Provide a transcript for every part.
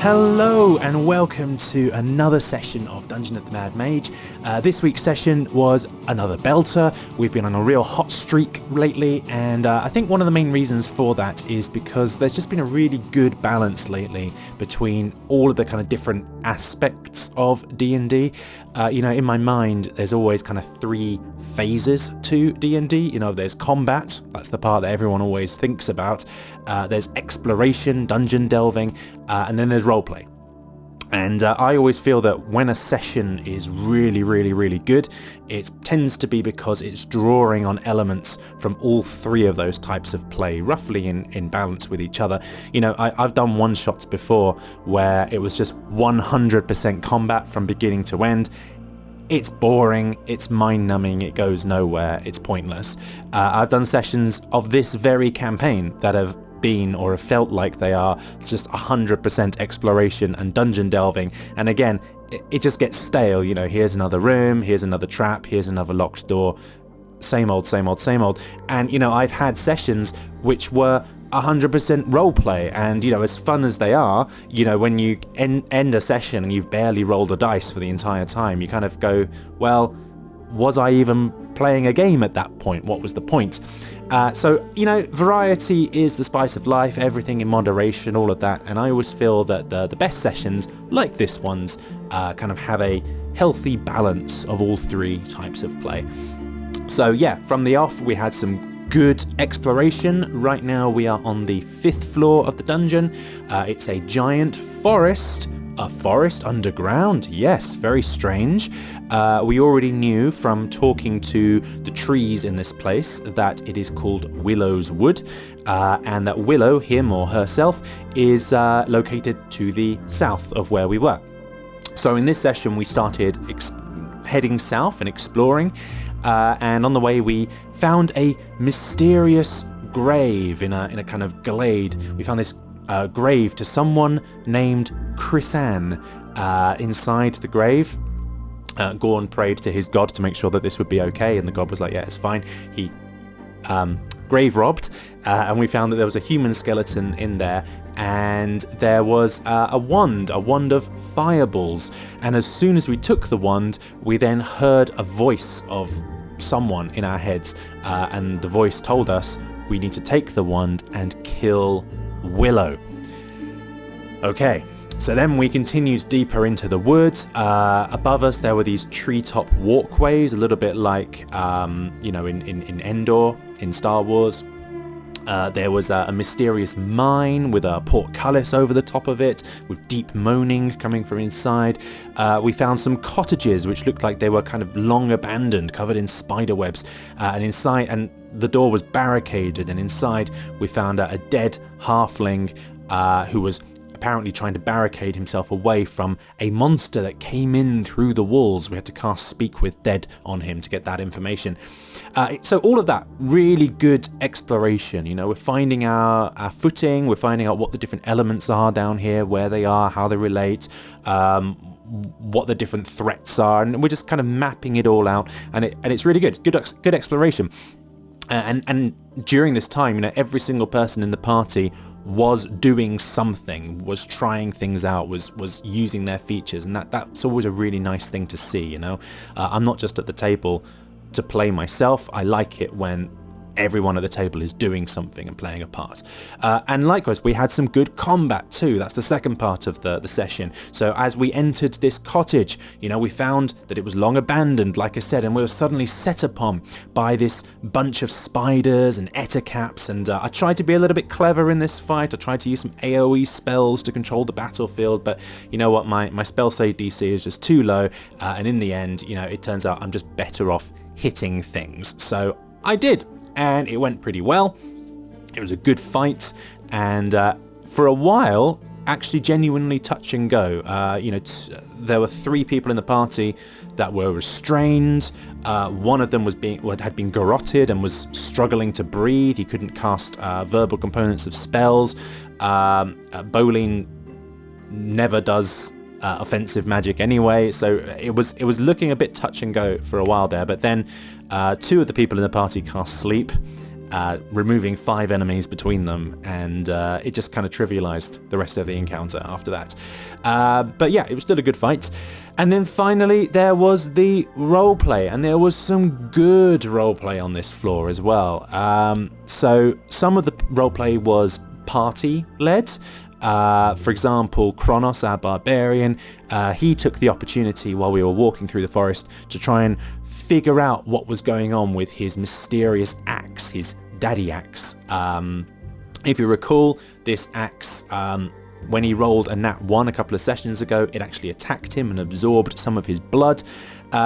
Hello and welcome to another session of Dungeon of the Mad Mage. This week's session was another belter. We've been on a real hot streak lately, and I think one of the main reasons for that is because there's just been a really good balance lately between all of the kind of different aspects of D&D. In my mind, there's always kind of three phases to D&D. There's combat, that's the part that everyone always thinks about. There's exploration, dungeon delving, and then there's roleplay. And I always feel that when a session is really, really, really good, it tends to be because it's drawing on elements from all three of those types of play, roughly in balance with each other. I've done one-shots before where it was just 100% combat from beginning to end. It's boring, it's mind-numbing, it goes nowhere, it's pointless. I've done sessions of this very campaign that have been or have felt like they are just 100% exploration and dungeon delving, and again it just gets stale. Here's another room, here's another trap, here's another locked door, same old. And I've had sessions which were 100% roleplay, and as fun as they are, when you end a session and you've barely rolled a dice for the entire time, you kind of go, well, was I even playing a game at that point? What was the point? So variety is the spice of life, everything in moderation, all of that, and I always feel that the best sessions, like this one's, kind of have a healthy balance of all three types of play. So yeah, from the off we had some good exploration. Right now we are on the 5th floor of the dungeon. It's a giant forest. A forest underground? Yes, very strange. We already knew from talking to the trees in this place that it is called Willow's Wood, and that Willow, him or herself, is located to the south of where we were. So in this session we started heading south and exploring, and on the way we found a mysterious grave in a kind of glade. We found this grave to someone named Chrisanne. Inside the grave, Gorn prayed to his god to make sure that this would be okay, and the god was like, yeah, it's fine. He grave robbed, and we found that there was a human skeleton in there, and there was a wand of fireballs, and as soon as we took the wand, we then heard a voice of someone in our heads, and the voice told us we need to take the wand and kill Willow. Okay, so then we continued deeper into the woods. Above us there were these treetop walkways, a little bit like in Endor in Star Wars. There was a mysterious mine with a portcullis over the top of it, with deep moaning coming from inside. We found some cottages which looked like they were kind of long abandoned, covered in spider webs, and the door was barricaded, and inside we found a dead halfling who was apparently trying to barricade himself away from a monster that came in through the walls. We had to cast Speak with Dead on him to get that information. So all of that, really good exploration. We're finding our footing, we're finding out what the different elements are down here, where they are, how they relate, what the different threats are, and we're just kind of mapping it all out, and it's really good exploration. And during this time, every single person in the party was doing something, was trying things out, was using their features, and that's always a really nice thing to see. I'm not just at the table to play myself. I like it when everyone at the table is doing something and playing a part. And likewise, we had some good combat too. That's the second part of the session. So as we entered this cottage, we found that it was long abandoned, like I said, and we were suddenly set upon by this bunch of spiders and ettercaps, and I tried to be a little bit clever in this fight. I tried to use some AoE spells to control the battlefield, but you know what, my spell save DC is just too low, and in the end, it turns out I'm just better off hitting things. So I did, and it went pretty well. It was a good fight, and for a while, actually genuinely touch and go. There were 3 people in the party that were restrained. One of them had been garroted and was struggling to breathe. He couldn't cast verbal components of spells. Bolin never does offensive magic anyway, so it was looking a bit touch and go for a while there, but then 2 of the people in the party cast sleep, removing 5 enemies between them, and it just kind of trivialized the rest of the encounter after that. But yeah, it was still a good fight. And then finally there was the roleplay, and there was some good roleplay on this floor as well. So some of the roleplay was party-led. For example, Kronos, our barbarian, he took the opportunity while we were walking through the forest to try and figure out what was going on with his mysterious axe, his daddy axe. If you recall, this axe, when he rolled a nat 1 a couple of sessions ago, it actually attacked him and absorbed some of his blood.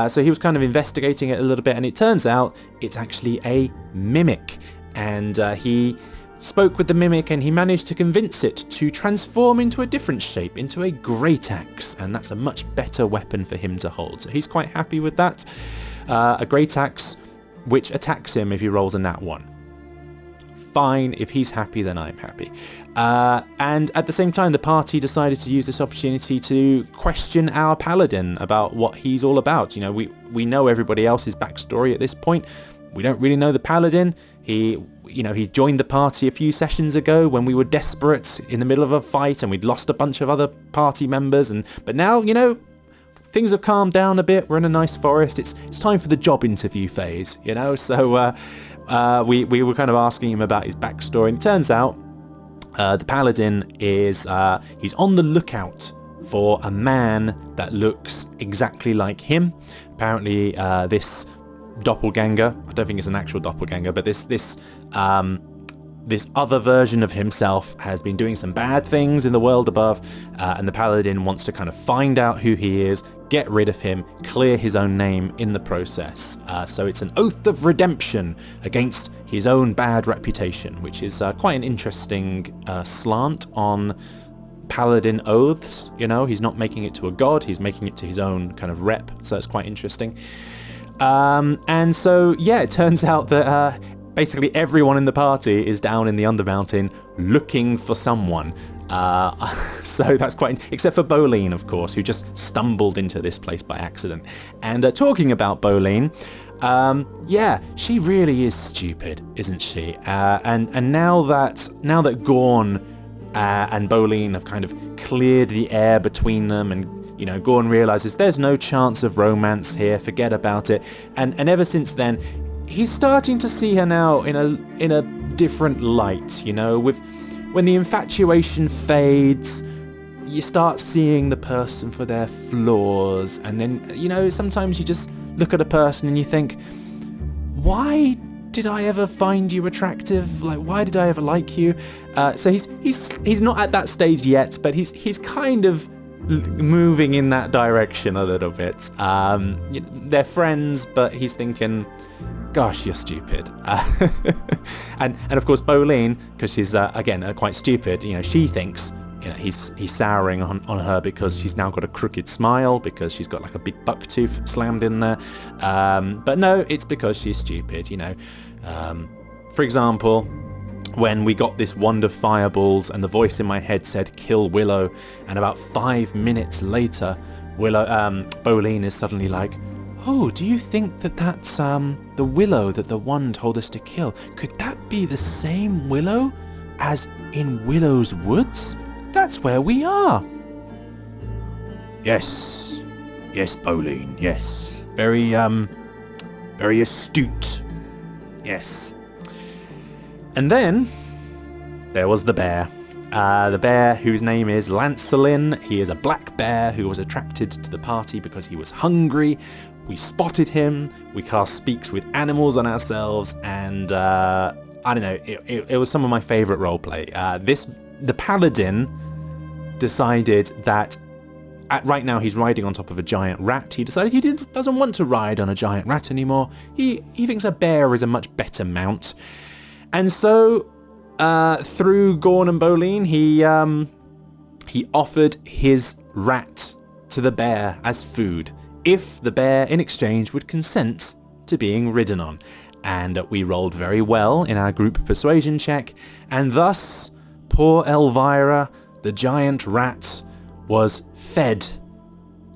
So he was kind of investigating it a little bit, and it turns out it's actually a mimic. And he spoke with the mimic, and he managed to convince it to transform into a different shape, into a great axe, and that's a much better weapon for him to hold. So he's quite happy with that. A great axe which attacks him if he rolls a nat 1. Fine, if he's happy, then I'm happy. And at the same time, the party decided to use this opportunity to question our paladin about what he's all about. You know, we know everybody else's backstory at this point. We don't really know the paladin. He joined the party a few sessions ago when we were desperate in the middle of a fight and we'd lost a bunch of other party members. But now, you know, things have calmed down a bit. We're in a nice forest. It's time for the job interview phase, you know. So we were kind of asking him about his backstory, and it turns out the paladin is he's on the lookout for a man that looks exactly like him. Apparently this doppelganger, I don't think it's an actual doppelganger, but this other version of himself has been doing some bad things in the world above, and the paladin wants to kind of find out who he is, get rid of him, clear his own name in the process. So it's an oath of redemption against his own bad reputation, which is quite an interesting slant on paladin oaths. You know, he's not making it to a god, he's making it to his own kind of rep, so it's quite interesting. And so, yeah, it turns out that basically everyone in the party is down in the Undermountain looking for someone. So that's quite... except for Bolene, of course, who just stumbled into this place by accident. And talking about Bolene, yeah, she really is stupid, isn't she? And now that Gorn and Bolene have kind of cleared the air between them, and you know, Gorn realizes there's no chance of romance here, forget about it. And ever since then, he's starting to see her now in a different light, you know, when the infatuation fades, you start seeing the person for their flaws, and then, you know, sometimes you just look at a person and you think, why did I ever find you attractive? Like, why did I ever like you? So he's not at that stage yet, but he's kind of moving in that direction a little bit. They're friends, but he's thinking, gosh, you're stupid. And of course Bolene, because she's again quite stupid, you know, she thinks, you know, he's souring on her because she's now got a crooked smile, because she's got like a big buck tooth slammed in there. But no, it's because she's stupid, you know. For example, when we got this wand of fireballs and the voice in my head said kill Willow, and about 5 minutes later Bolene is suddenly like, oh, do you think that that's the Willow that the wand told us to kill? Could that be the same Willow as in Willow's Woods? That's where we are. Yes, Bolene, yes. Very astute. Yes. And then there was the bear. The bear whose name is Lancelin. He is a black bear who was attracted to the party because he was hungry. We spotted him, we cast Speaks with Animals on ourselves, and I don't know, it was some of my favourite roleplay. The paladin decided that right now he's riding on top of a giant rat. He decided he doesn't want to ride on a giant rat anymore. He thinks a bear is a much better mount. And so, through Gorn and Bolene, he offered his rat to the bear as food, if the bear in exchange would consent to being ridden on. And we rolled very well in our group persuasion check, and thus poor Elvira, the giant rat, was fed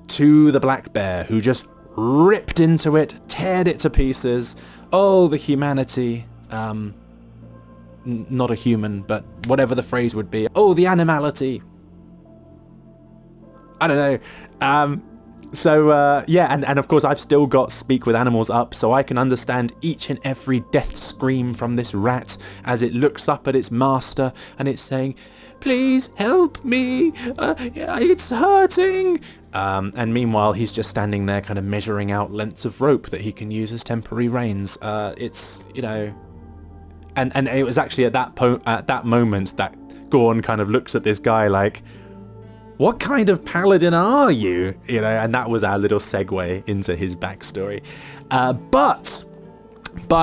to the black bear, who just ripped into it, teared it to pieces. Oh, the humanity. not a human, but whatever the phrase would be. Oh, the animality. I don't know. Yeah, and of course I've still got Speak with Animals up, so I can understand each and every death scream from this rat as it looks up at its master and it's saying, please help me, it's hurting. And meanwhile he's just standing there kind of measuring out lengths of rope that he can use as temporary reins. It's, you know, and it was actually at that moment that Gorn kind of looks at this guy like, what kind of paladin are you? You know, and that was our little segue into his backstory. But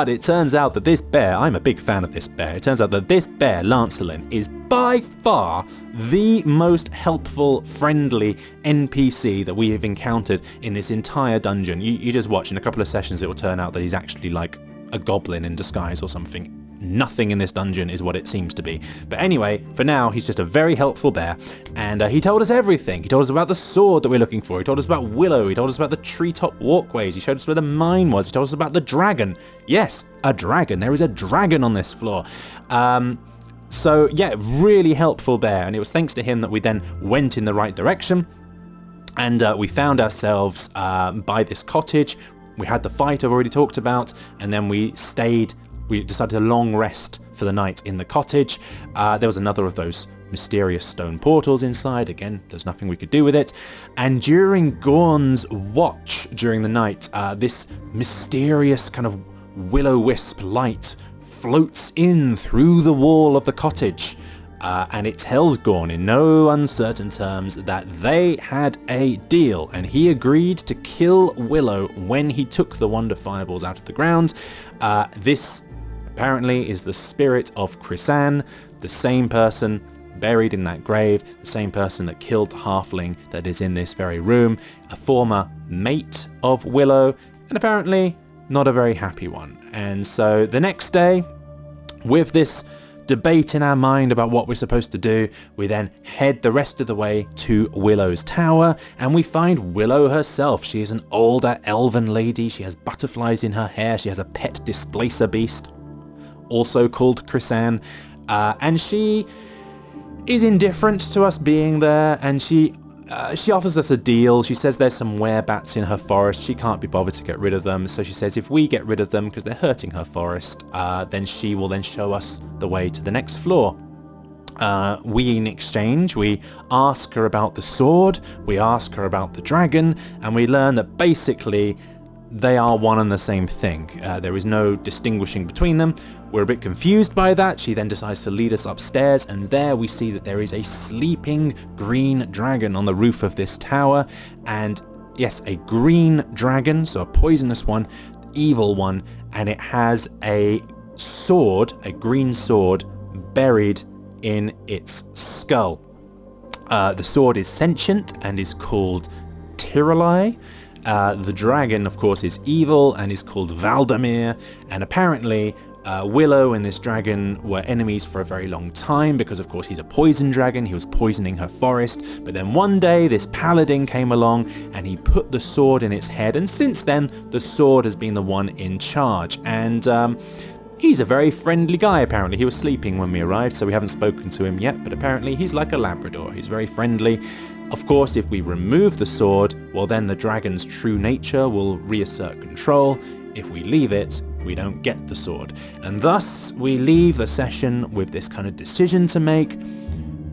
it turns out that this bear, I'm a big fan of this bear, it turns out that this bear, Lancelin, is by far the most helpful, friendly NPC that we have encountered in this entire dungeon. You just watch, in a couple of sessions it will turn out that he's actually like a goblin in disguise or something. Nothing in this dungeon is what it seems to be. But anyway, for now, he's just a very helpful bear, and he told us everything. He told us about the sword that we're looking for. He told us about Willow. He told us about the treetop walkways. He showed us where the mine was. He told us about the dragon. Yes, a dragon. There is a dragon on this floor. So yeah, really helpful bear, and it was thanks to him that we then went in the right direction, and we found ourselves by this cottage. We had the fight I've already talked about, and then we decided to long rest for the night in the cottage. There was another of those mysterious stone portals inside. Again, there's nothing we could do with it. And during Gorn's watch during the night, this mysterious kind of will-o-wisp light floats in through the wall of the cottage. And it tells Gorn in no uncertain terms that they had a deal, and he agreed to kill Willow when he took the Wonder Fireballs out of the ground. This apparently is the spirit of Krisan, the same person buried in that grave, the same person that killed the halfling that is in this very room, a former mate of Willow, and apparently not a very happy one. And so the next day, with this debate in our mind about what we're supposed to do, we then head the rest of the way to Willow's tower, and we find Willow herself. She is an older elven lady. She has butterflies in her hair. She has a pet displacer beast, also called Krisan, and she is indifferent to us being there, and she offers us a deal. She says there's some werebats in her forest. She can't be bothered to get rid of them, so she says if we get rid of them because they're hurting her forest, then she will then show us the way to the next floor. We, in exchange, we ask her about the sword, we ask her about the dragon, and we learn that basically they are one and the same thing. There is no distinguishing between them. We're a bit confused by that. She then decides to lead us upstairs, and there we see that there is a sleeping green dragon on the roof of this tower. And yes, a green dragon, so a poisonous one, evil one, and it has a sword, a green sword, buried in its skull. The sword is sentient and is called Tiralai. The dragon, of course, is evil and is called Valdemir, and apparently Willow and this dragon were enemies for a very long time because, of course, he's a poison dragon. He was poisoning her forest, but then one day this paladin came along and he put the sword in its head, and since then the sword has been the one in charge. And he's a very friendly guy, apparently. He was sleeping when we arrived, so we haven't spoken to him yet, but apparently he's like a Labrador. He's very friendly. Of course, if we remove the sword, well then the dragon's true nature will reassert control. If we leave it, we don't get the sword. And thus, we leave the session with this kind of decision to make.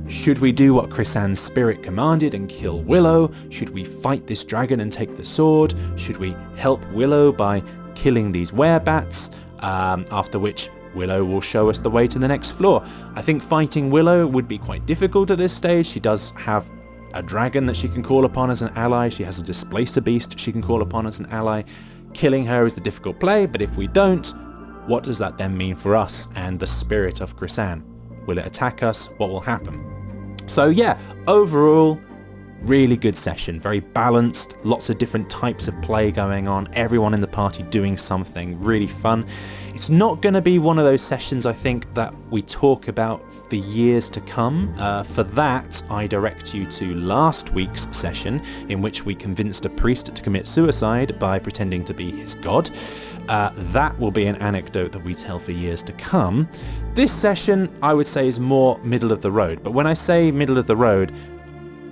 Should we do what Krisan's spirit commanded and kill Willow? Should we fight this dragon and take the sword? Should we help Willow by killing these werebats? After which Willow will show us the way to the next floor. I think fighting Willow would be quite difficult at this stage. She does have a dragon that she can call upon as an ally. She has a displacer beast she can call upon as an ally. Killing her is the difficult play, but if we don't, what does that then mean for us and the spirit of Krisan? Will it attack us? What will happen? So yeah, overall, Really good session, very balanced, lots of different types of play going on, everyone in the party doing something, really fun. It's not going to be one of those sessions, I think, that we talk about for years to come. For that, I direct you to last week's session, in which we convinced a priest to commit suicide by pretending to be his god. That will be an anecdote that we tell for years to come. This session, I would say, is more middle of the road, but when I say middle of the road,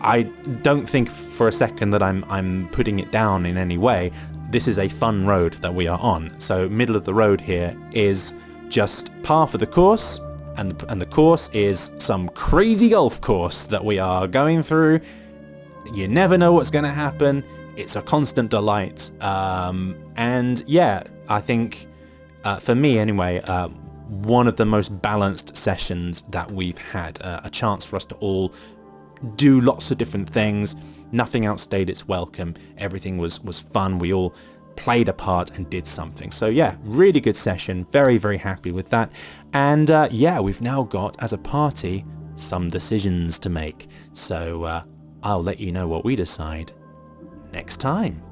I don't think for a second that I'm putting it down in any way. This is a fun road that we are on. So middle of the road here is just par for the course, and the course is some crazy golf course that we are going through. You never know what's going to happen. It's a constant delight. And yeah, I think for me anyway, one of the most balanced sessions that we've had. A chance for us to all do lots of different things. Nothing outstayed its welcome. Everything was fun. We all played a part and did something. So yeah, really good session. Very, very happy with that. And yeah, we've now got, as a party, some decisions to make. So I'll let you know what we decide next time.